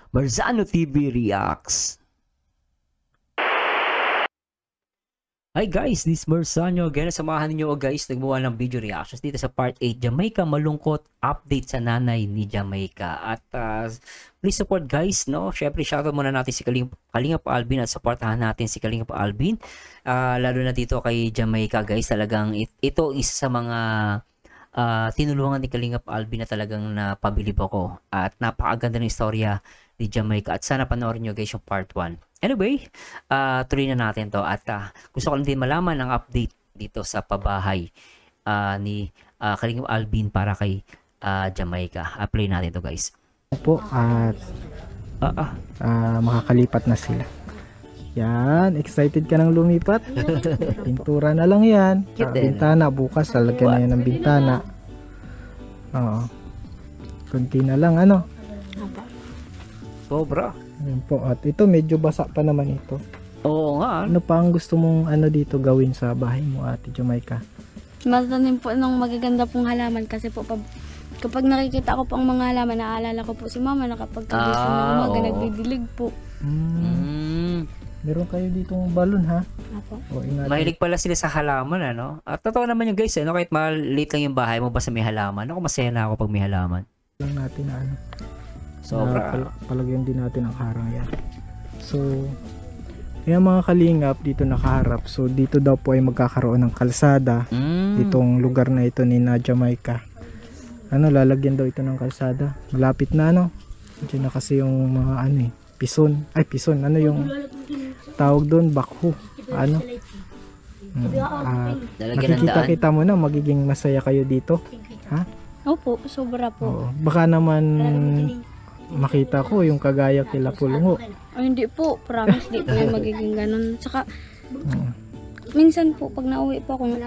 Marzano TV Reacts. Hi guys, this is Marzano again. Samahan niyo guys, nagbuwa ng video reactions dito sa part 8, Jamaica malungkot, update sa nanay ni Jamaica. At please support guys, no? Syempre shoutout muna natin si Kalingap Alvin at supportahan natin si Kalingap Alvin. Lalo na dito kay Jamaica guys, talagang ito isa sa mga tinulungan ni Kalingap Alvin na talagang napabilib ako. At napakaganda ng istorya ni Jamaica at sana panoorin nyo guys yung part 1. Anyway, tuloy na natin to at gusto ko lang din malaman ang update dito sa pabahay ni Kalingap Alvin para kay Jamaica. Play natin to guys. Po at makakalipat na sila. Yan, excited ka nang lumipat? Pintura na lang yan. Bintana, bukas lalagyan na yan ng bintana. Oo. Kunti na lang ano. Sobra. Yan po. At ito medyo basa pa naman ito. Oo nga. Ano pa ang gusto mong ano dito gawin sa bahay mo, Ate Jamaica? Matanim po ng magaganda pong halaman kasi po kapag nakikita ko po ang mga halaman, naaalala ko po si mama na kapag kagising ng umaga nagdidilig po. Meron kayo ditong balon ha? Apo. Mahilig pala sila sa halaman ano. At totoo naman yung guys no? Kahit maliit lang yung bahay mo basta may halaman. Ako masaya na ako pag may halaman. Lang natin na ano. Sobra. Palagyan din natin ang harang yan. So, yung mga kalingap dito nakaharap. So, dito daw po ay magkakaroon ng kalsada. Itong lugar na ito ni Jamaica. Ano, lalagyan daw ito ng kalsada. Malapit na ano. Diyan na kasi yung mga ano eh. Pison. Ay, pison. Ano yung tawag doon? Bakho. Ano? Nakikita-kita mo na magiging masaya kayo dito. Ha? Opo, sobra po. Oo. Baka naman makita ko yung kagaya kila Pulungo. Ay, hindi po, promise di po yung magiging ganun. Saka minsan po pag nauwi po ako,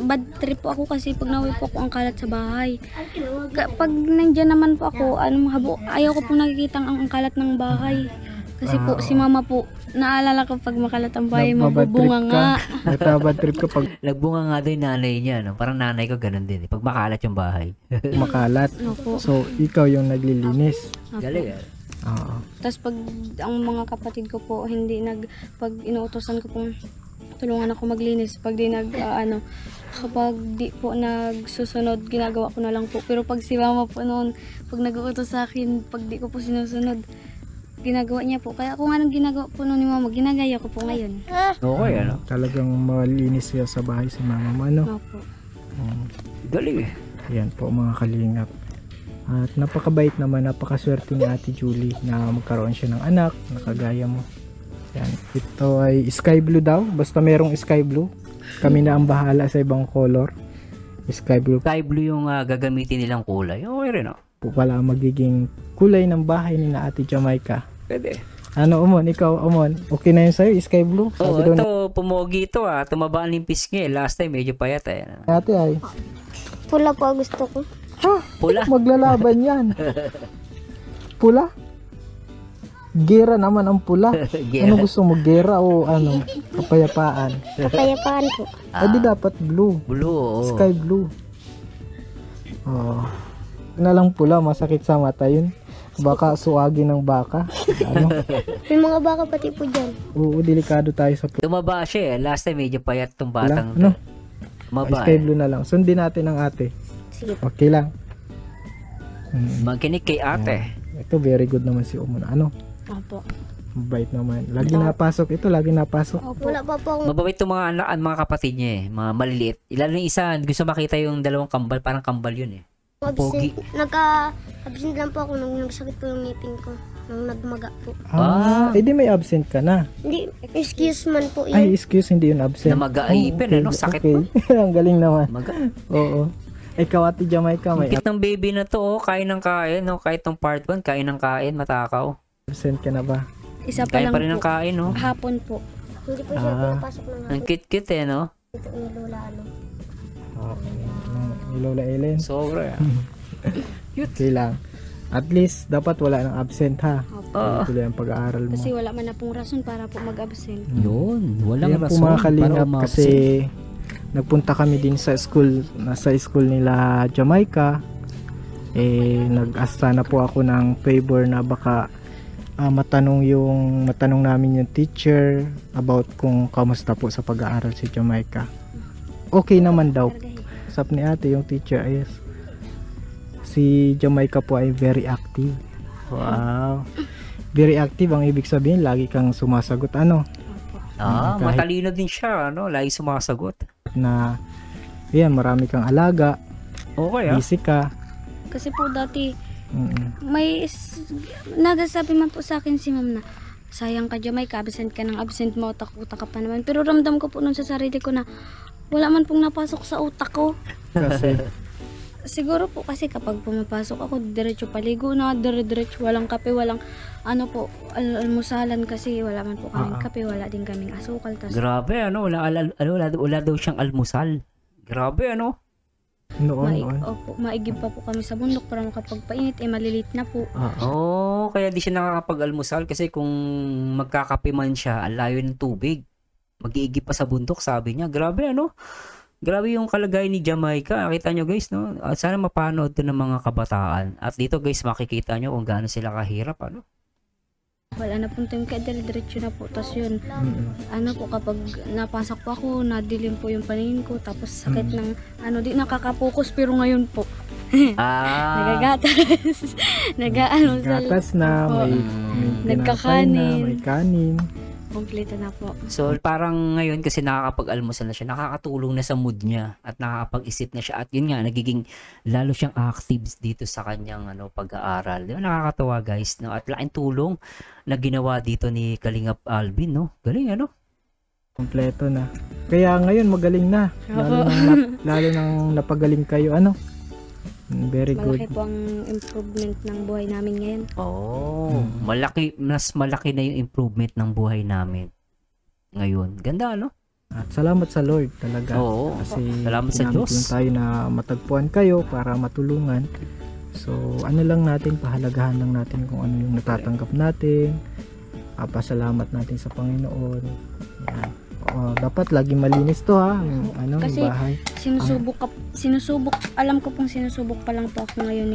bad trip po ako kasi pag nauwi po ako ang kalat sa bahay. Pag nandiyan naman po ako, ayaw ko po nakikita ang kalat ng bahay. Kasi po si mama po, naalala ko pag makalat ang bahay, mabubunga nga. Natabad trip ka pag nagbunga nga din nanay niya, no? Parang nanay ko ganun din, pag makalat yung bahay. makalat. Opo. So, ikaw yung naglilinis. Galing Oo. Tapos pag ang mga kapatid ko po, pag inuutosan ko pong tulungan ako maglinis, pag di kapag di po nagsusunod, ginagawa ko na lang po. Pero pag si mama po noon, pag nag-uutos sa akin, pag di ko po sinusunod, ginagawa niya po. Kaya kung anong ginagawa po noon ni mama, ginagaya ko po ngayon. Okay, ano? Talagang malinis siya sa bahay si mama mo, ano? Opo. Galing Yan po mga kalingap. At napakabait naman, napakaswerte ni Ate Julie na magkaroon siya ng anak, nakagaya mo. Yan. Ito ay sky blue daw. Basta merong sky blue. Kami na ang bahala sa ibang color. Sky blue. Sky blue yung gagamitin nilang kulay. Okay rin, no? Po pala magiging kulay ng bahay ni na Ate Jamaica. Pwede. Ano, Umon? Ikaw, Umon? Okay na yun sa'yo? Sky blue? Oo, ito, pumogi ito tumaba ng pisngi. Last time, medyo payat Ate ay. Pula po gusto ko. Ha? Pula? Maglalaban yan. Pula? Gera naman ang pula. Ano gusto mo? Gera o ano? Kapayapaan? Kapayapaan po. Di dapat blue. Blue, oo. Sky blue. Oh. Na lang pula, masakit sa mata yun. Baka suwagin ng baka. Ano? May mga baka pati po dyan. Oo, delikado tayo sa pula. Tumaba siya Last time medyo payat itong batang. Ano? Tumaba Sky blue na lang. Sundin natin ang ate. Sige. Okay lang. Magkinig kay ate. Ito very good naman si Umon. Ano? Opo. Mabait naman. Lagi napasok. Ito lagi napasok. Wala pa po akong Mababait itong mga anak, mga kapatid niya mga maliliit. Lalo yung isa, gusto makita yung dalawang kambal, parang kambal yun Pogi. Nagka-absent lang po ako nung nagsakit po yung ngipin ko. Nung nagmaga po. Edi may absent ka na. Hindi, excuse man po Ay, yun. excuse, hindi yun absent. Namaga-ipin, sakit po. Ang galing naman. Maga. Oo. Ikaw Ate Jamaica, may Higit ng baby na to, kain ng kain, kahit tong part 1, kain ng kain, matakaw. absent ka na ba? Isa pa Kain lang pa rin ng po. kain, no? Hapon po. Hindi po siya pinapasok ng Ang cute-cute, no? Ito ni Lola Ni Lola Ellen. Sobra, Okay lang. At least, dapat wala nang absent ha. Tuloy ang pag-aaral mo. Kasi wala man na pong rason para po mag-absent. Yun, walang Yan po rason mga kalingap para kasi nagpunta kami din sa school, nasa school nila Jamaica. nag-asta na po ako ng favor na baka matanong namin yung teacher about kung kamusta po sa pag-aaral si Jamaica. Okay naman daw. Sap ni ate yung teacher ay si Jamaica po ay very active. Wow. Very active ang ibig sabihin, lagi kang sumasagot ano. Kahit Matalino din siya, ano, lagi sumasagot. na yan, marami kang alaga, Okay, busy ka. Kasi po dati, Mm. nagasabi man po sa akin si ma'am na, sayang ka Jamaica, absent ka ng absent mo, utak-utak ka pa naman. Pero ramdam ko po nun sa sarili ko na, wala man pong napasok sa utak ko. Kasi Siguro po kasi kapag pumapasok ako, diretso paligo na, diretso, walang kape, walang ano po, almusalan kasi wala man po kaming kape, wala din kaming asukal. Tas, Grabe, ano, wala daw siyang almusal. Grabe, ano. noon. maigib pa po kami sa bundok para makapagpainit, malilit na po. Kaya di siya nakakapag-almusal kasi kung magkakape man siya, ang layo ng tubig. Mag-iigib pa sa bundok, sabi niya. Grabe, ano. Grabe yung kalagayan ni Jamaica. Kita nyo guys, no? Sana mapanood to ng mga kabataan. At dito guys, makikita nyo kung gaano sila kahirap, ano? Wala na pong time kaya diretso na po. Tapos yun, ano po, kapag napasok po ako, nadilim po yung paningin ko. Tapos sakit ng, di nakakapokus. Pero ngayon po, nagagatas. Gatas na, may nagkakanin. may kanin. Kompleto na po. So parang ngayon kasi nakakapag-almusal na siya, nakakatulong na sa mood niya at nakakapag-isip na siya at yun nga nagiging lalo siyang active dito sa kanyang pag-aaral. Di ba, nakakatawa guys, no? At laking tulong na ginawa dito ni Kalingap Alvin, no? Galing, ano? Kompleto na. Kaya ngayon magaling na. Lalo nang napagaling kayo, ano? Very good. Malaki po ang improvement ng buhay namin ngayon. Mas malaki na yung improvement ng buhay namin ngayon. Ganda, no? At salamat sa Lord talaga. Oo. Kasi Salamat sa Diyos. lang tayo na matagpuan kayo para matulungan. So, ano lang natin, pahalagahan lang natin kung ano yung natatanggap natin. Pasalamat natin sa Panginoon. Yan. Dapat lagi malinis to ha, yung Kasi yung bahay. Sinusubok, alam ko pong sinusubok pa lang po ako ngayon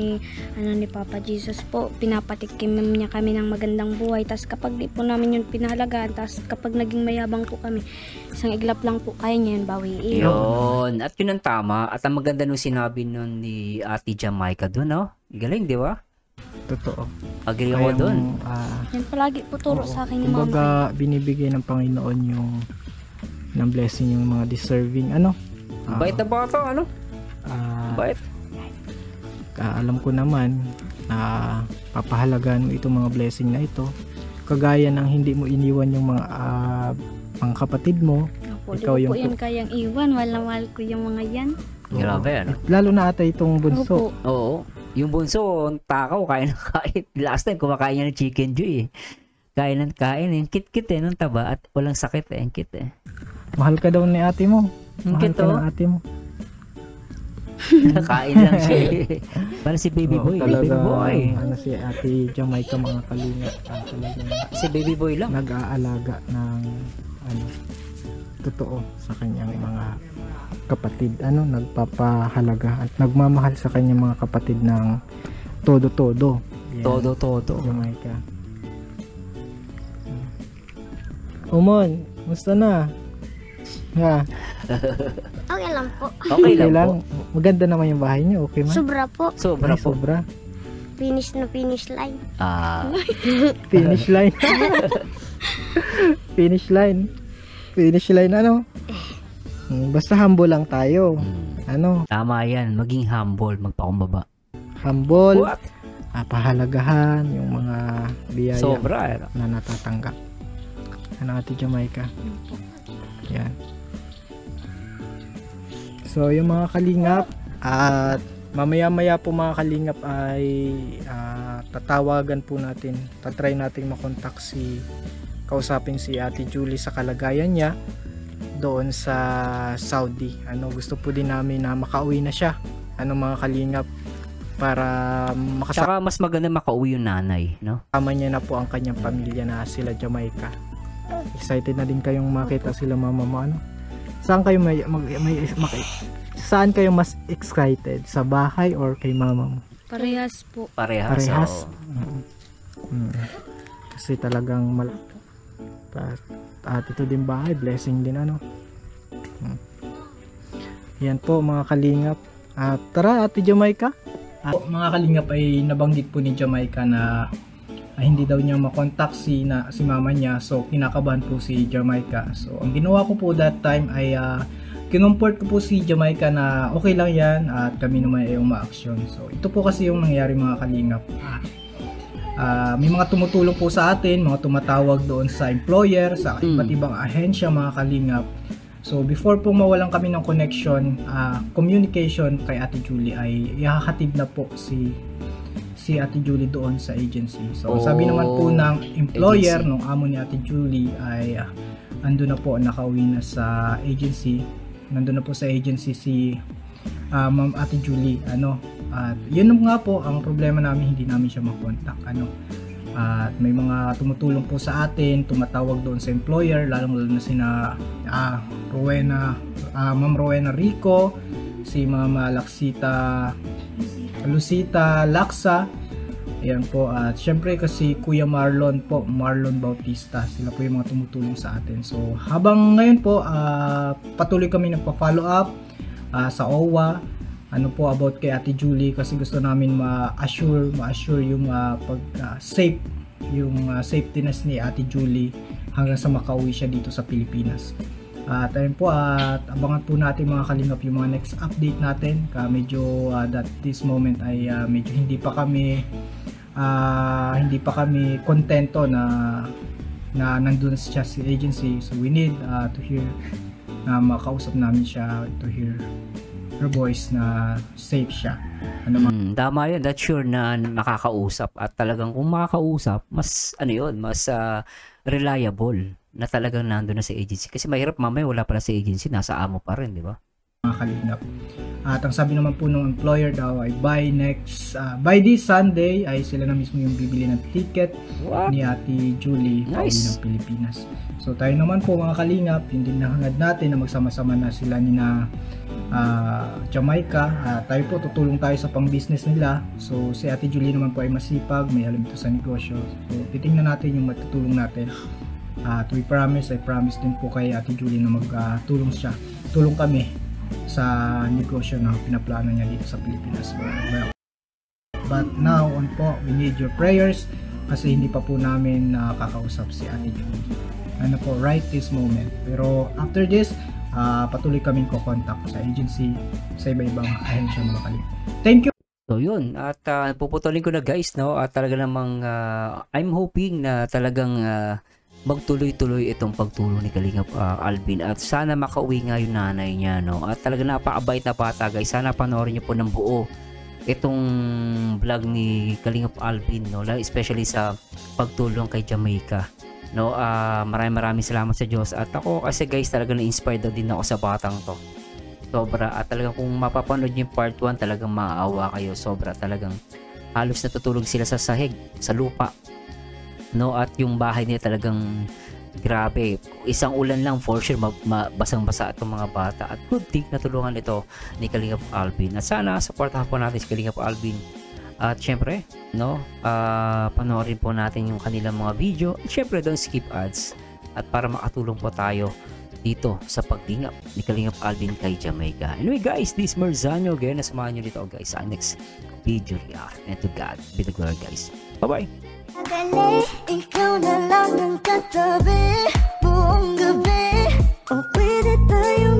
ni Papa Jesus po. Pinapatikim niya kami ng magandang buhay. Tas kapag di po namin yun pinahalagaan, tas kapag naging mayabang po kami, isang iglap lang po, kaya niya yun bawiin. Yun. At yun ang tama. At ang maganda nung sinabi nun ni Ate Jamaica dun, no? Galing, di ba? Totoo. Agree ako dun. Yan palagi po turo sa akin ni Mama. Kumbaga, binibigay ng Panginoon yung ng blessing yung mga deserving, Bait na bata, ano? Bait. Alam ko naman na papahalagaan mo itong mga blessing na ito. Kagaya ng hindi mo iniwan yung mga kapatid mo. Opo, ikaw di yung po yan kayang iwan. Mahal ko yung mga yan. Grabe, ano? Lalo na ata itong bunso. Opo. Oo. Yung bunso, takaw, kain ng kain. Last time, kumakain niya ng chicken joy, eh. Kain ng kain, eh. Kit-kit, eh, ng taba. At walang sakit, eh. Ang kit, eh. Mahal ka daw ni ate mo. Ang Mahal cute, ka oh. ng ate mo. Kain lang siya, eh. Para si baby boy. Baby boy. Si ate Jamaica, mga kalingap. Talagang Si baby boy lang. nag-aalaga ng totoo sa kanyang mga kapatid, nagpapahalaga at nagmamahal sa kanyang mga kapatid ng todo-todo. Yan, Todo. Jamaica. Umon, musta na? Ha? Okay lang po. Okay lang po. Maganda naman yung bahay niyo, okay man? Sobra po. Sobra Ay, po. sobra. Finish na finish line. Finish line. Finish line. Finish line Basta humble lang tayo. Tama yan. Maging humble. Magpakumbaba. Humble. What? Pahalagahan yung mga biyaya Sobra. na natatanggap. Ate Jamaica. Yan. So, yung mga kalingap at mamaya-maya po mga kalingap ay tatawagan po natin. Tatry natin makontak kausapin si Ate Julie sa kalagayan niya doon sa Saudi. Gusto po din namin na makauwi na siya. Mga kalingap para Saka mas maganda makauwi yung nanay, no? makasama niya na po ang kanyang pamilya na sila Jamaica. Excited na din kayong makita sila mama mo, Saan kayo saan kayo mas excited? Sa bahay or kay mama mo? Parehas po. Parehas. Oo. Kasi talagang at ito din bahay, blessing din ano. Yan po mga kalingap. Tara Ate Jamaica. Mga kalingap ay nabanggit po ni Jamaica na hindi daw niya makontak si mama niya, so kinakabahan po si Jamaica. So ang ginawa ko po that time ay kinumport ko po si Jamaica na okay lang yan at kami naman ay umaaksyon. So ito po kasi yung nangyari mga kalingap. May mga tumutulong po sa atin, mga tumatawag doon sa employer, sa iba't ibang ahensya mga kalingap. So before po mawalan kami ng connection, communication kay Ate Julie ay ihahatid na po si Ate Julie doon sa agency. So sabi naman po ng employer, nung amo ni Ate Julie ay ando na po, nakauwi na sa agency. Nandun na po sa agency si Ma'am Ate Julie. At yun nga po ang problema namin, hindi namin siya makontak. At may mga tumutulong po sa atin, tumatawag doon sa employer, lalong-lalo na sina Ma'am Rowena Rico, si Ma'am Lucita Laksa, ayan po. At syempre kasi Kuya Marlon Bautista, sila po yung mga tumutulong sa atin. So habang ngayon po patuloy kami nagpa-follow up sa OWA about kay Ate Julie, kasi gusto namin ma-assure yung safe, yung safetyness ni Ate Julie hanggang sa makauwi siya dito sa Pilipinas. At ayun po, at abangan po natin mga kalingap yung mga next update natin. Medyo that this moment ay medyo hindi pa kami kontento na nandun siya sa agency. So we need to hear na makausap namin siya, to hear her voice na safe siya. Tama yun, that's sure na makakausap, at talagang kung makakausap, mas reliable na talagang nandun na sa agency. Kasi mahirap mamaya wala pala sa agency, nasa amo pa rin, di ba? Mga kalingap. At ang sabi naman po ng employer daw ay by this Sunday ay sila na mismo yung bibili ng ticket ni Ate Julie pauwi ng Pilipinas. So tayo naman po mga kalingap, hindi nahangad natin na magsama-sama na sila ni Jamaica. Tayo po tutulong tayo sa pang-business nila. So si Ate Julie naman po ay masipag, may alam ito sa negosyo. So titingnan natin yung matutulong natin. At I promise din po kay Ate Julie na tulong kami sa negosyo na pinaplano niya dito sa Pilipinas. But now on po, we need your prayers kasi hindi pa po namin nakakausap si Ate Julie. Right this moment. Pero after this, patuloy kaming ko-contact sa agency, sa iba-ibang ahensya mga kalingap. Thank you! So yun, at puputulin ko na guys, no? At talaga namang I'm hoping na talagang magtuloy-tuloy itong pagtulong ni Kalingap Alvin, at sana makauwi nga yung nanay niya, no? At talaga napakabait na bata guys. Sana panoorin niyo po ng buo itong vlog ni Kalingap Alvin, no? Especially sa pagtulong kay Jamaica, no? Maraming salamat sa Diyos. At ako kasi guys, talaga na-inspired din ako sa batang to, sobra. At talagang kung mapapanood niyo yung part 1, talagang maaawa kayo, sobra. Talagang halos natutulog sila sa sahig, sa lupa, no? At yung bahay niya talagang grabe, isang ulan lang for sure basang-basa itong mga bata. At good thing natulungan ito ni Kalingap Alvin. At sana supportahan po natin si Kalingap Alvin. At syempre, no, panoorin po natin yung kanilang mga video. At syempre, don't skip ads. At para makatulong po tayo dito sa paglingap ni Kalingap Alvin kay Jamaica. Anyway guys, this Marzano again. Nasamahan nyo dito guys sa next video react. And to God be the glory guys. Bye-bye! Ikaw na lang ang katabi buong gabi. O pwede tayo